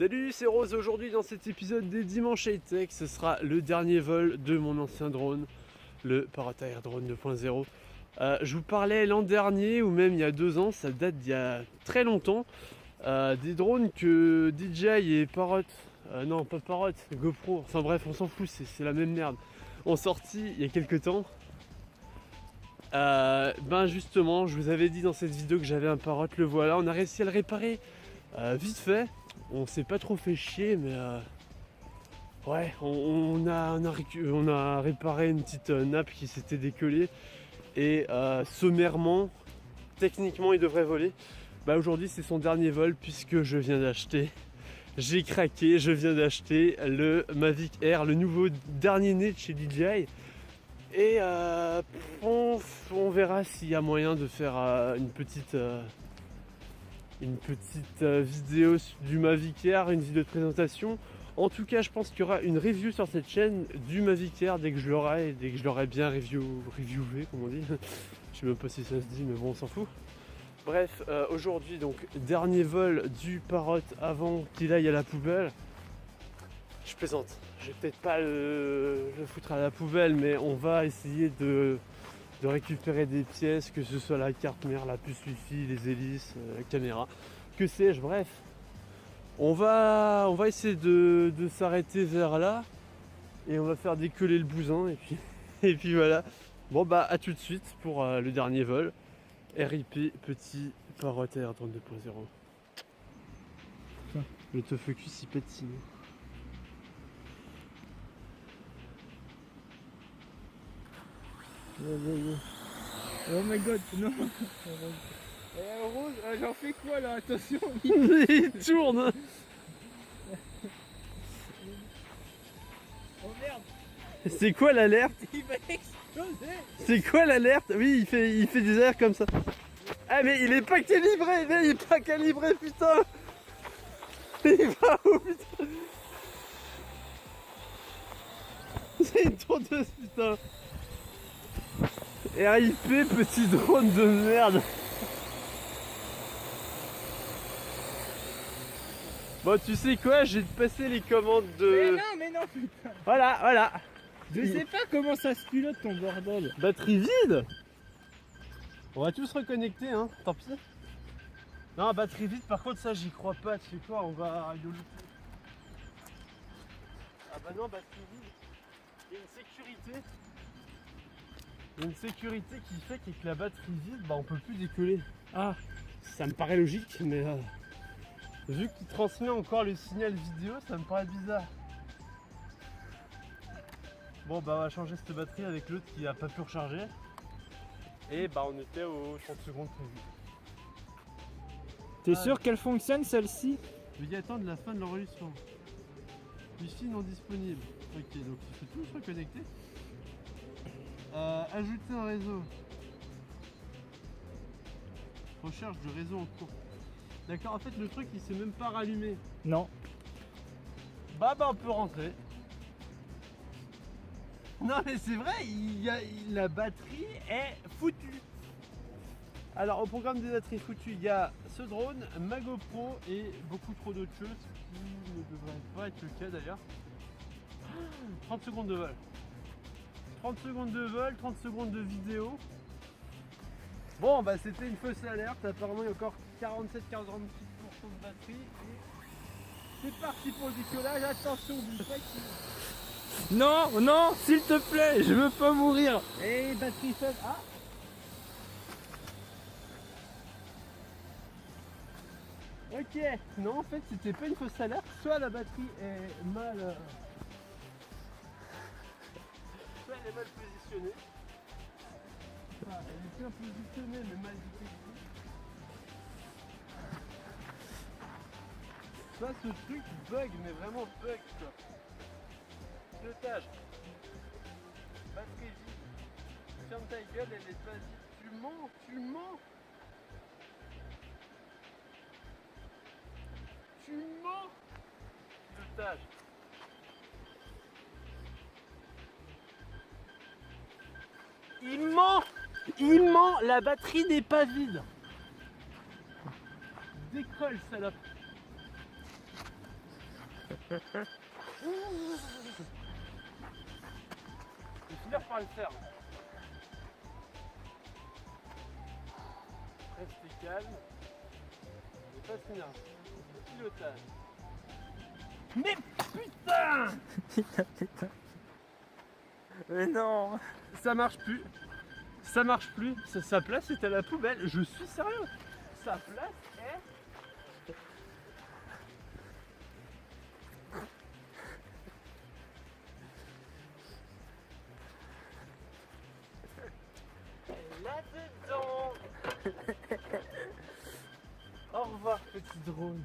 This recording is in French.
Salut, c'est Rose. Aujourd'hui dans cet épisode des Dimanches High Tech, ce sera le dernier vol de mon ancien drone, le Parrot Air Drone 2.0. Je vous parlais l'an dernier ou même il y a 2 ans, ça date d'il y a très longtemps, des drones que DJI et Parrot, non pas Parrot, GoPro, enfin bref on s'en fout, c'est la même merde, ont sorti il y a quelques temps. Ben justement, je vous avais dit dans cette vidéo que j'avais un Parrot, le voilà, on a réussi à le réparer vite fait. On s'est pas trop fait chier, mais ouais, on a réparé une petite nappe qui s'était décollée et sommairement, techniquement, il devrait voler. Bah aujourd'hui, c'est son dernier vol puisque je viens d'acheter. J'ai craqué, je viens d'acheter le Mavic Air, le nouveau dernier né de chez DJI. Et on verra s'il y a moyen de faire une petite vidéo du Mavic Air, une vidéo de présentation. En tout cas, je pense qu'il y aura une review sur cette chaîne du Mavic Air dès que je l'aurai bien reviewé, comme on dit. Je sais même pas si ça se dit, mais bon, on s'en fout. Bref, aujourd'hui, donc, dernier vol du Parrot avant qu'il aille à la poubelle. Je plaisante, je vais peut-être pas le foutre à la poubelle, mais on va essayer de récupérer des pièces, que ce soit la carte mère, la puce wifi, les hélices, la caméra, que sais-je, bref. On va essayer de s'arrêter vers là et on va faire décoller le bousin et puis voilà. Bon bah à tout de suite pour le dernier vol. RIP petit Parrot Air Drone 2.0. L'autofocus il pète sinon. Oh my god, non. Rose, j'en fais quoi là? Attention. Il tourne. Oh merde. C'est quoi l'alerte? Il va exploser. C'est quoi l'alerte? Oui, il fait des airs comme ça. Ah mais il est pas calibré, mais il est pas calibré, putain. Il va où, putain? C'est une tondeuse, putain. RIP petit drone de merde. Bon tu sais quoi, je vais te passer les commandes de... Mais non, putain. Voilà. Je sais pas comment ça se pilote ton bordel. Batterie vide. On va tous se reconnecter, hein, tant pis. Non, batterie vide, par contre ça j'y crois pas, tu sais quoi, on va YOLO. Ah bah non, batterie vide. Il y a une sécurité qui fait qu'avec la batterie vide, bah on peut plus décoller. Ah, ça me paraît logique, mais vu qu'il transmet encore le signal vidéo, ça me paraît bizarre. Bon bah on va changer cette batterie avec l'autre qui a pas pu recharger. Et bah on était aux 30 secondes prévues. T'es sûr qu'elle fonctionne celle-ci? Je vais y attendre la fin de l'enregistrement. Wifi non disponible. Ok, donc il faut tous se reconnecter. Ajouter un réseau. Recherche de réseau en cours. D'accord, en fait le truc il s'est même pas rallumé. Non. Bah on peut rentrer. Non mais c'est vrai, la batterie est foutue. Alors au programme des batteries foutues, il y a ce drone, ma GoPro et beaucoup trop d'autres choses qui ne devraient pas être le cas d'ailleurs. 30 secondes de vol. 30 secondes de vol, 30 secondes de vidéo. Bon bah c'était une fausse alerte, apparemment il y a encore 47-46% de batterie. Et c'est parti pour le décollage, attention, dis pas qu'il... Non, s'il te plaît, je veux pas mourir. Et batterie faible. Ah. Ok, non en fait c'était pas une fausse alerte, soit la batterie est mal... soit elle est mal positionnée. Enfin, elle est bien positionnée mais mal détectée. Soit ce truc bug, mais vraiment bug quoi. Pilotage. Batterie vide. Ferme ta gueule, elle est pas vide. Tu mens. Pilotage. Il ment, la batterie n'est pas vide. Décolle, salope. Je vais finir par le faire. Restez calme. Ne pas finir. Pilotage. Mais putain! Putain. Mais non. Ça marche plus. Ça marche plus. Sa place est à la poubelle. Je suis sérieux. Sa place est... là-dedans. Au revoir, petit drone.